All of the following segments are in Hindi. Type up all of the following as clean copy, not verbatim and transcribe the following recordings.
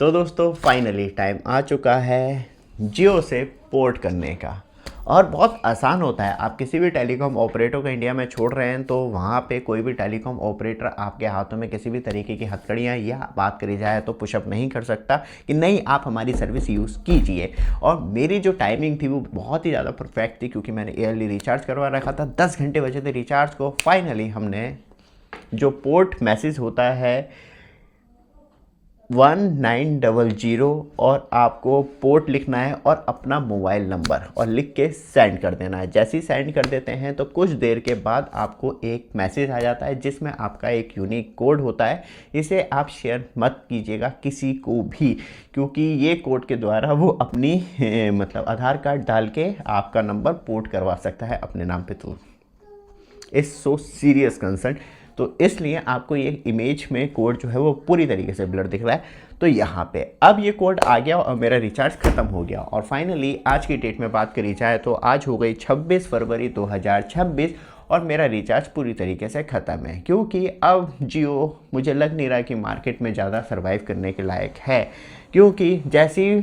तो दोस्तों फाइनली टाइम आ चुका है जियो से पोर्ट करने का। और बहुत आसान होता है। आप किसी भी टेलीकॉम ऑपरेटर को इंडिया में छोड़ रहे हैं तो वहाँ पे कोई भी टेलीकॉम ऑपरेटर आपके हाथों में किसी भी तरीके की हथकड़ियाँ या बात करी जाए तो पुशअप नहीं कर सकता कि नहीं आप हमारी सर्विस यूज़ कीजिए। और मेरी जो टाइमिंग थी वो बहुत ही ज़्यादा परफेक्ट थी क्योंकि मैंने ईयरली रिचार्ज करवा रखा था। 10 घंटे बचे थे रिचार्ज को। फाइनली हमने जो पोर्ट मैसेज होता है 1900 और आपको पोर्ट लिखना है और अपना मोबाइल नंबर और लिख के सेंड कर देना है। जैसे ही सेंड कर देते हैं तो कुछ देर के बाद आपको एक मैसेज आ जाता है जिसमें आपका एक यूनिक कोड होता है। इसे आप शेयर मत कीजिएगा किसी को भी, क्योंकि ये कोड के द्वारा वो अपनी मतलब आधार कार्ड डाल के आपका नंबर पोर्ट करवा सकता है अपने नाम पे। तो इट्स सो सीरियस कंसर्न। तो इसलिए आपको ये इमेज में कोड जो है वो पूरी तरीके से ब्लर दिख रहा है। तो यहाँ पे अब ये कोड आ गया और मेरा रिचार्ज ख़त्म हो गया। और फाइनली आज की डेट में बात करी जाए तो आज हो गई 26 फरवरी 2026 और मेरा रिचार्ज पूरी तरीके से ख़त्म है, क्योंकि अब जियो मुझे लग नहीं रहा कि मार्केट में ज़्यादा सर्वाइव करने के लायक है। क्योंकि जैसी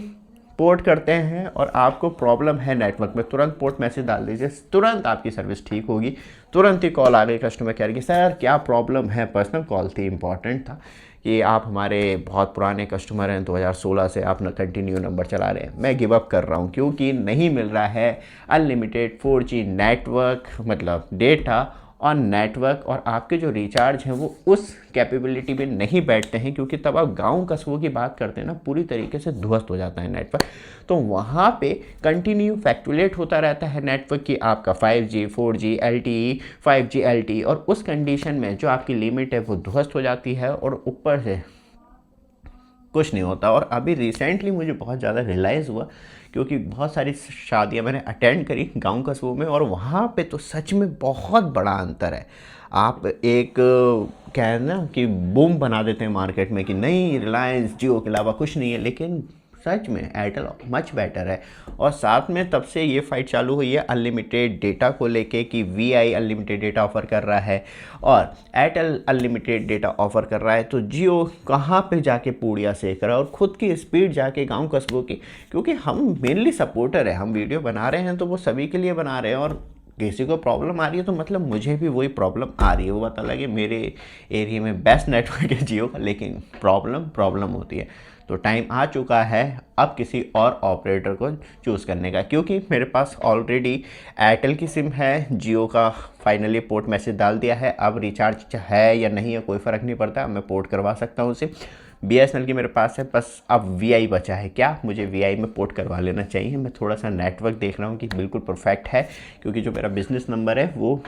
पोर्ट करते हैं और आपको प्रॉब्लम है नेटवर्क में, तुरंत पोर्ट मैसेज डाल दीजिए, तुरंत आपकी सर्विस ठीक होगी। तुरंत ही कॉल आ गई कस्टमर केयर की, सर क्या प्रॉब्लम है। पर्सनल कॉल थी, इंपॉर्टेंट था कि आप हमारे बहुत पुराने कस्टमर हैं, 2016 से आप कंटिन्यू नंबर चला रहे हैं, मैं गिव अप कर रहा हूँ क्योंकि नहीं मिल रहा है अनलिमिटेड 4G नेटवर्क मतलब डेटा और नेटवर्क, और आपके जो रिचार्ज हैं वो उस कैपेबिलिटी में नहीं बैठते हैं। क्योंकि तब आप गांव कस्बों की बात करते हैं ना, पूरी तरीके से ध्वस्त हो जाता है नेटवर्क। तो वहाँ पे कंटिन्यू फैक्चुलेट होता रहता है नेटवर्क की आपका 5G 4G LTE 5G LTE, और उस कंडीशन में जो आपकी लिमिट है वो ध्वस्त हो जाती है और ऊपर से कुछ नहीं होता। और अभी रिसेंटली मुझे बहुत ज़्यादा रियलाइज़ हुआ क्योंकि बहुत सारी शादियां मैंने अटेंड करी गांव कस्बों में, और वहाँ पे तो सच में बहुत बड़ा अंतर है। आप एक क्या है ना कि बूम बना देते हैं मार्केट में कि नहीं रिलायंस जियो के अलावा कुछ नहीं है, लेकिन सच में एयरटेल मच बेटर है। और साथ में तब से ये फाइट चालू हुई है अनलिमिटेड डेटा को लेके कि वीआई अनलिमिटेड डेटा ऑफ़र कर रहा है और एयरटेल अनलिमिटेड डेटा ऑफ़र कर रहा है। तो जियो कहाँ पे जाके पूड़िया सेक रहा है और ख़ुद की स्पीड जाके गांव कस्बों की, क्योंकि हम मेनली सपोर्टर है, हम वीडियो बना रहे हैं तो वो सभी के लिए बना रहे हैं। और किसी को प्रॉब्लम आ रही है तो मतलब मुझे भी वही प्रॉब्लम आ रही है। वो पता लगे मेरे एरिया में बेस्ट नेटवर्क है जियो का, लेकिन प्रॉब्लम होती है। तो टाइम आ चुका है अब किसी और ऑपरेटर को चूज़ करने का, क्योंकि मेरे पास ऑलरेडी एयरटेल की सिम है, जियो का फाइनली पोर्ट मैसेज डाल दिया है। अब रिचार्ज है या नहीं है कोई फ़र्क नहीं पड़ता, मैं पोर्ट करवा सकता हूँ सिम। BSNL की मेरे पास है, बस अब VI बचा है। क्या मुझे VI में पोर्ट करवा लेना चाहिए। मैं थोड़ा सा नेटवर्क देख रहा हूँ कि बिल्कुल परफेक्ट है, क्योंकि जो मेरा बिज़नेस नंबर है वो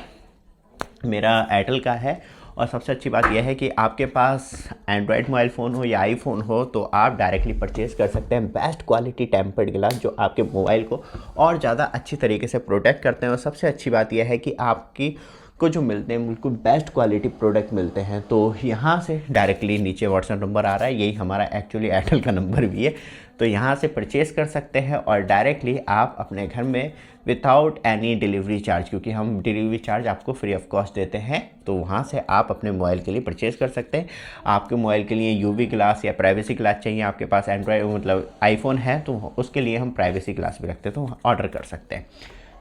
मेरा एयरटेल का है। और सबसे अच्छी बात यह है कि आपके पास एंड्रॉयड मोबाइल फ़ोन हो या आईफोन हो तो आप डायरेक्टली परचेज कर सकते हैं बेस्ट क्वालिटी टेम्पर्ड ग्लास, जो आपके मोबाइल को और ज़्यादा अच्छी तरीके से प्रोटेक्ट करते हैं। और सबसे अच्छी बात यह है कि आपकी को जो मिलते हैं बिल्कुल बेस्ट क्वालिटी प्रोडक्ट मिलते हैं। तो यहाँ से डायरेक्टली नीचे व्हाट्सएप नंबर आ रहा है, यही हमारा एक्चुअली एयरटेल का नंबर भी है। तो यहाँ से परचेज़ कर सकते हैं और डायरेक्टली आप अपने घर में विदाउट एनी डिलीवरी चार्ज, क्योंकि हम डिलीवरी चार्ज आपको फ्री ऑफ कॉस्ट देते हैं, तो वहाँ से आप अपने मोबाइल के लिए परचेज़ कर सकते हैं। आपके मोबाइल के लिए यूवी ग्लास या प्राइवेसी ग्लास चाहिए, आपके पास एंड्रॉयड मतलब आईफोन है तो उसके लिए हम प्राइवेसी ग्लास भी रखते हैं, तो ऑर्डर कर सकते हैं।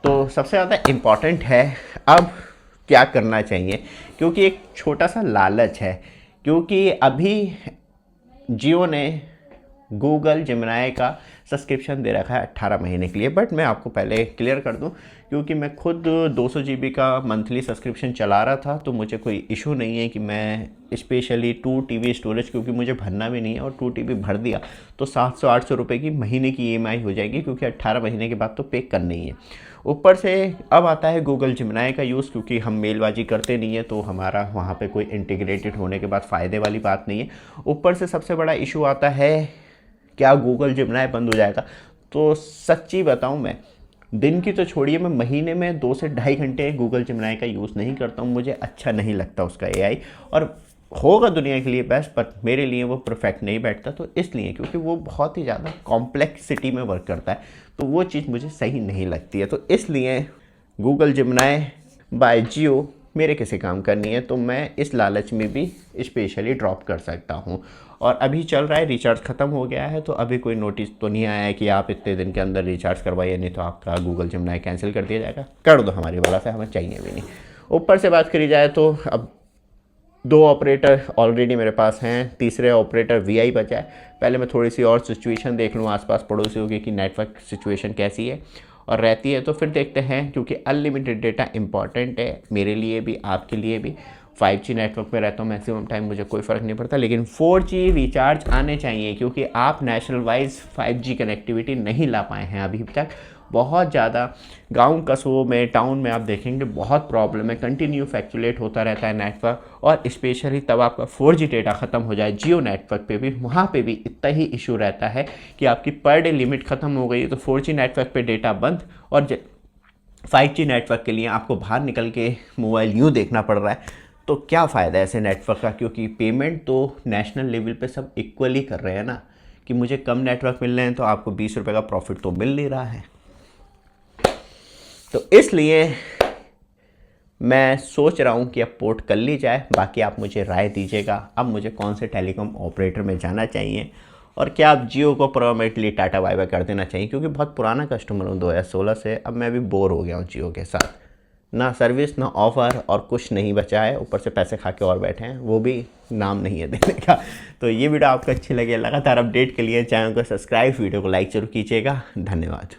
तो सबसे ज़्यादा इम्पॉर्टेंट है अब क्या करना चाहिए, क्योंकि एक छोटा सा लालच है। क्योंकि अभी जियो ने गूगल जेमिनी का सब्सक्रिप्शन दे रखा है 18 महीने के लिए, बट मैं आपको पहले क्लियर कर दूं, क्योंकि मैं खुद 200 GB का मंथली सब्सक्रिप्शन चला रहा था, तो मुझे कोई इशू नहीं है कि मैं स्पेशली 2 TB स्टोरेज, क्योंकि मुझे भरना भी नहीं है, और 2 TB भर दिया तो 700-800 रुपये की महीने की EMI हो जाएगी, क्योंकि 18 महीने के बाद तो पे करनी ही है। ऊपर से अब आता है गूगल जेमिनी का यूज़, क्योंकि हम मेलबाजी करते नहीं है तो हमारा वहाँ पे कोई इंटीग्रेटेड होने के बाद फ़ायदे वाली बात नहीं है। ऊपर से सबसे बड़ा इशू आता है क्या गूगल जेमिनी बंद हो जाएगा। तो सच्ची बताऊँ, मैं दिन की तो छोड़िए, मैं महीने में 2 से ढाई घंटे गूगल जेमिनी का यूज़ नहीं करता हूँ। मुझे अच्छा नहीं लगता उसका AI, और होगा दुनिया के लिए बेस्ट, पर मेरे लिए वो परफेक्ट नहीं बैठता। तो इसलिए क्योंकि वो बहुत ही ज़्यादा कॉम्प्लेक्सिटी में वर्क करता है, तो वो चीज़ मुझे सही नहीं लगती है। तो इसलिए गूगल जेमिनी बाय जियो मेरे किसी काम का नहीं है, तो मैं इस लालच में भी स्पेशली ड्रॉप कर सकता हूँ। और अभी चल रहा है, रिचार्ज ख़त्म हो गया है, तो अभी कोई नोटिस तो नहीं आया है कि आप इतने दिन के अंदर रिचार्ज करवाइए नहीं तो आपका गूगल जिमिनी कैंसिल कर दिया जाएगा। कर दो हमारी वाला से, हमें चाहिए भी नहीं। ऊपर से बात करी जाए तो अब 2 ऑपरेटर ऑलरेडी मेरे पास हैं, तीसरे ऑपरेटर वीआई बचा है। पहले मैं थोड़ी सी और सिचुएशन देख लूँ आसपास पड़ोसियों की कि नेटवर्क सिचुएशन कैसी है, और रहती है तो फिर देखते हैं, क्योंकि अनलिमिटेड डेटा इंपॉर्टेंट है मेरे लिए भी, आपके लिए भी। 5G नेटवर्क में रहता हूँ मैक्सिमम टाइम, मुझे कोई फ़र्क नहीं पड़ता, लेकिन 4G रिचार्ज आने चाहिए, क्योंकि आप नेशनल वाइज 5G कनेक्टिविटी नहीं ला पाए हैं अभी तक। बहुत ज़्यादा गांव कस्बों में, टाउन में आप देखेंगे बहुत प्रॉब्लम है, कंटिन्यू फ्लैक्चुएट होता रहता है नेटवर्क। और स्पेशली तब आपका 4G डेटा ख़त्म हो जाए जियो नेटवर्क पे भी, वहाँ पे भी इतना ही इशू रहता है कि आपकी पर डे लिमिट ख़त्म हो गई तो 4G नेटवर्क पे डेटा बंद, और 5G नेटवर्क के लिए आपको बाहर निकल के मोबाइल यूँ देखना पड़ रहा है। तो क्या फ़ायदा है ऐसे नेटवर्क का, क्योंकि पेमेंट तो नेशनल लेवल पे सब इक्वली कर रहे हैं ना, कि मुझे कम नेटवर्क मिल रहे हैं तो आपको 20 रुपये का प्रॉफिट तो मिल नहीं रहा है। तो इसलिए मैं सोच रहा हूँ कि अब पोर्ट कर ली जाए। बाकी आप मुझे राय दीजिएगा, अब मुझे कौन से टेलीकॉम ऑपरेटर में जाना चाहिए, और क्या आप जियो को परमानेंटली टाटा बाय बाय कर देना चाहिए, क्योंकि बहुत पुराना कस्टमर हूँ 2016 से। अब मैं भी बोर हो गया हूँ जियो के साथ, ना सर्विस ना ऑफ़र और कुछ नहीं बचा है, ऊपर से पैसे खा के और बैठे हैं, वो भी नाम नहीं है देने का। तो ये वीडियो आपको अच्छी लगे, लगातार अपडेट के लिए चैनल को सब्सक्राइब, वीडियो को लाइक जरूर कीजिएगा। धन्यवाद।